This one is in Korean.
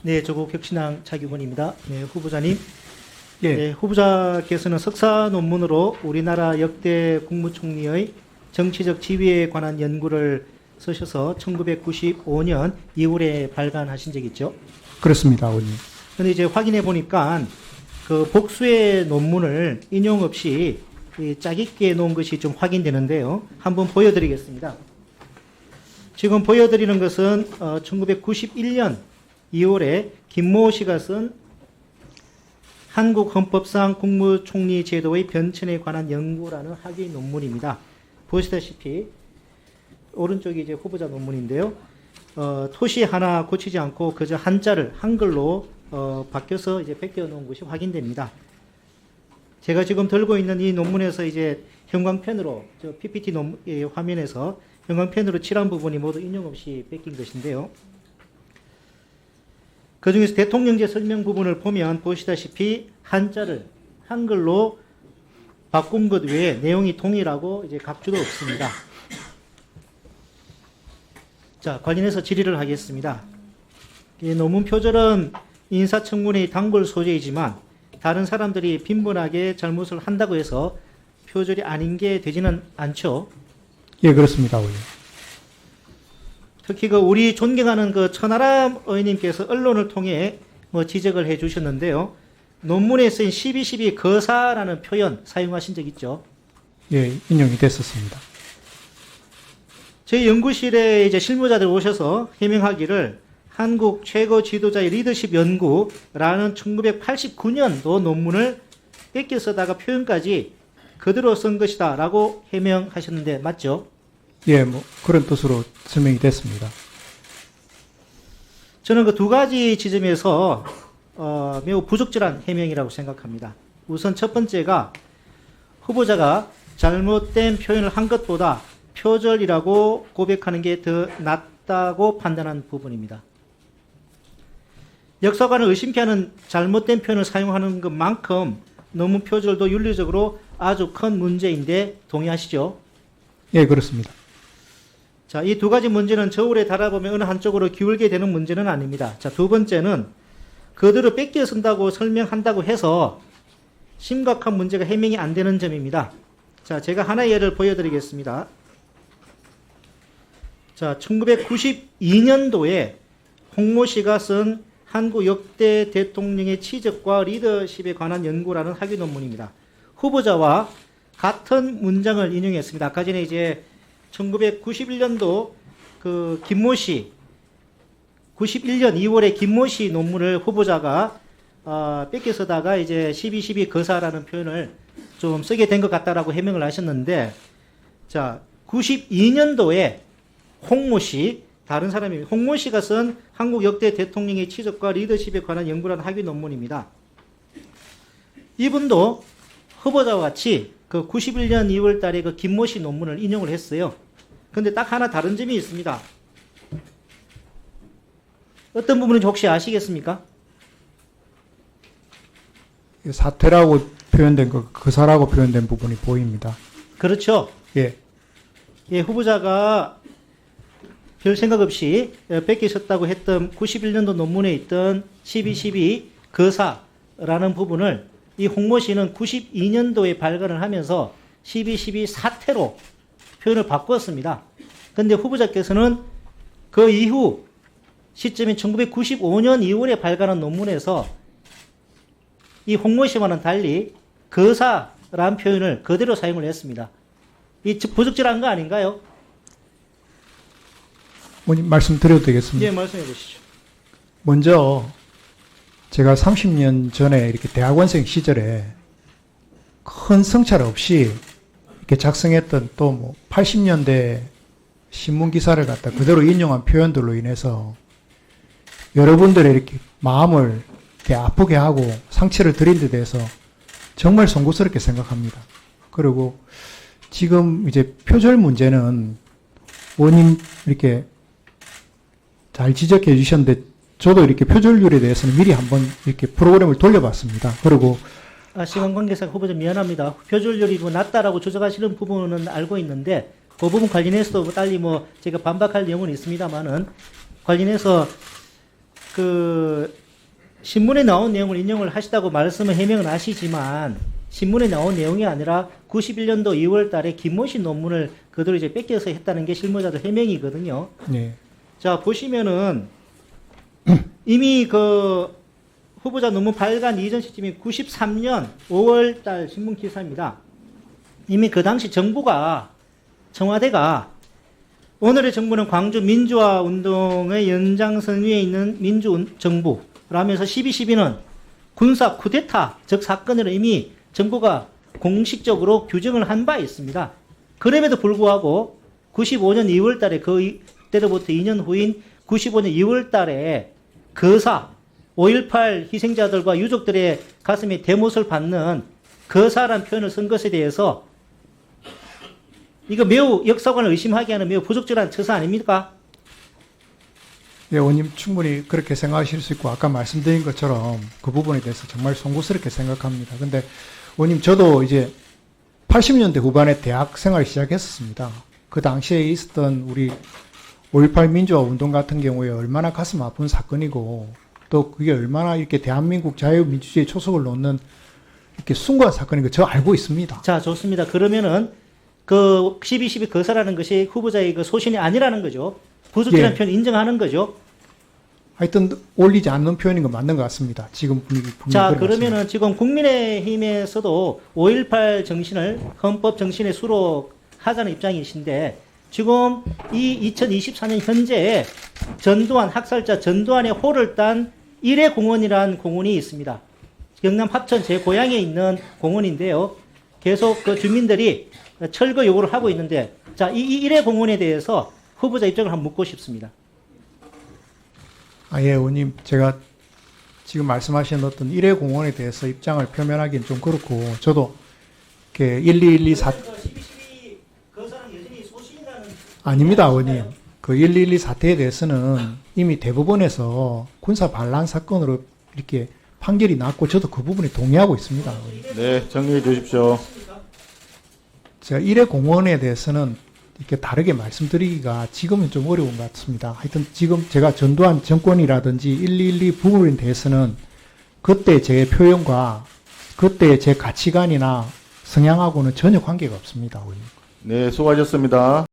네, 조국 혁신당 차기군입니다. 네, 후보자님. 예. 네, 후보자께서는 석사 논문으로 우리나라 역대 국무총리의 정치적 지위에 관한 연구를 쓰셔서 1995년 2월에 발간하신 적 있죠? 그렇습니다, 의원님. 근데 이제 확인해 보니까 그 복수의 논문을 인용 없이 짜깁기해 놓은 것이 좀 확인되는데요. 한번 보여드리겠습니다. 지금 보여드리는 것은 1991년 2월에 김모 씨가 쓴 한국 헌법상 국무총리 제도의 변천에 관한 연구라는 학위 논문입니다. 보시다시피 오른쪽이 이제 후보자 논문인데요. 토시 하나 고치지 않고 그저 한자를 한글로 바뀌어서 이제 베껴 놓은 것이 확인됩니다. 제가 지금 들고 있는 이 논문에서 이제 형광펜으로 저 PPT 화면에서 형광펜으로 칠한 부분이 모두 인용 없이 뺏긴 것인데요. 그 중에서 대통령제 설명 부분을 보면 보시다시피 한자를 한글로 바꾼 것 외에 내용이 동일하고 이제 각주도 없습니다. 자, 관련해서 질의를 하겠습니다. 이 논문 표절은 인사청문회의 단골 소재이지만 다른 사람들이 빈번하게 잘못을 한다고 해서 표절이 아닌 게 되지는 않죠. 예, 그렇습니다, 의원님. 특히 그 우리 존경하는 그 천하람 의원님께서 언론을 통해 뭐 지적을 해 주셨는데요. 논문에 쓰인 12.12 거사라는 표현 사용하신 적 있죠? 예, 인용이 됐었습니다. 저희 연구실에 이제 실무자들 오셔서 해명하기를 한국 최고 지도자의 리더십 연구라는 1989년도 논문을 뺏겨 쓰다가 표현까지 그대로 쓴 것이다 라고 해명하셨는데 맞죠? 예, 뭐 그런 뜻으로 설명이 됐습니다. 저는 그 두 가지 지점에서 매우 부적절한 해명이라고 생각합니다. 우선 첫 번째가 후보자가 잘못된 표현을 한 것보다 표절이라고 고백하는 게 더 낫다고 판단한 부분입니다. 역사관을 의심케 하는 잘못된 표현을 사용하는 것만큼 논문 표절도 윤리적으로 아주 큰 문제인데 동의하시죠? 예, 그렇습니다. 자, 이 두 가지 문제는 저울에 달아보면 어느 한쪽으로 기울게 되는 문제는 아닙니다. 자, 두 번째는 그대로 뺏겨 쓴다고 설명한다고 해서 심각한 문제가 해명이 안 되는 점입니다. 자, 제가 하나의 예를 보여드리겠습니다. 자, 1992년도에 홍모 씨가 쓴 한국 역대 대통령의 치적과 리더십에 관한 연구라는 학위 논문입니다. 후보자와 같은 문장을 인용했습니다. 아까 전에 이제 1991년도 그 김모 씨, 91년 2월에 김모 씨 논문을 후보자가 뺏겨 쓰다가 이제 12.12 거사라는 표현을 좀 쓰게 된 것 같다라고 해명을 하셨는데, 자, 92년도에 홍모 씨, 다른 사람입니다. 홍모 씨가 쓴 한국 역대 대통령의 치적과 리더십에 관한 연구라는 학위 논문입니다. 이분도 후보자와 같이 그 91년 2월 달에 그 김모 씨 논문을 인용을 했어요. 근데 딱 하나 다른 점이 있습니다. 어떤 부분인지 혹시 아시겠습니까? 사퇴라고 표현된 거, 거사라고 표현된 부분이 보입니다. 그렇죠. 예, 예, 후보자가 별 생각 없이 뺏겨 썼다고 했던 91년도 논문에 있던 12.12 거사라는 부분을 이 홍모 씨는 92년도에 발간을 하면서 12.12 사태로 표현을 바꿨습니다. 근데 후보자께서는 그 이후 시점인 1995년 2월에 발간한 논문에서 이 홍모 씨와는 달리 거사라는 표현을 그대로 사용을 했습니다. 이 부적절한 거 아닌가요? 의원님 말씀드려도 되겠습니까? 예, 말씀해 보시죠. 먼저 제가 30년 전에 이렇게 대학원생 시절에 큰 성찰 없이 이렇게 작성했던 또 뭐 80년대 신문 기사를 갖다 그대로 인용한 표현들로 인해서 여러분들의 이렇게 마음을 이렇게 아프게 하고 상처를 드린 데 대해서 정말 송구스럽게 생각합니다. 그리고 지금 이제 표절 문제는 원님 이렇게 잘 지적해 주셨는데 저도 이렇게 표절률에 대해서는 미리 한번 이렇게 프로그램을 돌려봤습니다. 그리고 시간 관계상 후보자 미안합니다. 표절률이 뭐 낮다라고 주장하시는 부분은 알고 있는데 그 부분 관련해서도 달리 뭐 제가 반박할 내용은 있습니다만은 관련해서 그 신문에 나온 내용을 인용을 하시다고 말씀을 해명은 하시지만 신문에 나온 내용이 아니라 91년도 2월 달에 김모신 논문을 그대로 이제 뺏겨서 했다는 게 실무자들 해명이거든요. 네. 자, 보시면은 이미 그 후보자 논문 발간 이전 시점이 93년 5월 달 신문 기사입니다. 이미 그 당시 정부가 청와대가 오늘의 정부는 광주 민주화 운동의 연장선 위에 있는 민주정부라면서 12.12는 군사 쿠데타 즉 사건으로 이미 정부가 공식적으로 규정을 한 바 있습니다. 그럼에도 불구하고 95년 2월 달에 그때로부터 2년 후인 95년 2월 달에 거사 5.18 희생자들과 유족들의 가슴에 대못을 받는 거사라는 표현을 쓴 것에 대해서 이거 매우 역사관을 의심하게 하는 매우 부적절한 처사 아닙니까? 예, 의원님 충분히 그렇게 생각하실 수 있고 아까 말씀드린 것처럼 그 부분에 대해서 정말 송구스럽게 생각합니다. 근데 의원님 저도 이제 80년대 후반에 대학 생활을 시작했었습니다. 그 당시에 있었던 우리 5.18 민주화 운동 같은 경우에 얼마나 가슴 아픈 사건이고 또 그게 얼마나 이렇게 대한민국 자유민주주의에 초석을 놓는 이렇게 숭고한 사건인 거 저 알고 있습니다. 자, 좋습니다. 그러면은 그 12.12 거사라는 것이 후보자의 그 소신이 아니라는 거죠. 부적절한 예. 표현 인정하는 거죠. 하여튼 올리지 않는 표현인 거 맞는 것 같습니다. 지금 분위기 자, 그런 것 같습니다. 그러면은 지금 국민의힘에서도 5.18 정신을 헌법 정신에 수록하자는 입장이신데 지금 이 2024년 현재 전두환 학살자 전두환의 호를 딴 일회공원이라는 공원이 있습니다. 경남 합천 제 고향에 있는 공원인데요. 계속 그 주민들이 철거 요구를 하고 있는데 자, 이 일회공원에 대해서 후보자 입장을 한번 묻고 싶습니다. 아, 예, 의원님. 제가 지금 말씀하신 어떤 일회공원에 대해서 입장을 표명하기는 좀 그렇고, 저도, 이렇게 1214, 아닙니다, 의원님. 그 1212 사태에 대해서는 이미 대법원에서 군사 반란 사건으로 이렇게 판결이 났고, 저도 그 부분에 동의하고 있습니다, 의원님. 네, 정리해 주십시오. 제가 일회공원에 대해서는 이렇게 다르게 말씀드리기가 지금은 좀 어려운 것 같습니다. 하여튼 지금 제가 전두환 정권이라든지 112 부분에 대해서는 그때 제 표현과 그때 제 가치관이나 성향하고는 전혀 관계가 없습니다. 네, 수고하셨습니다.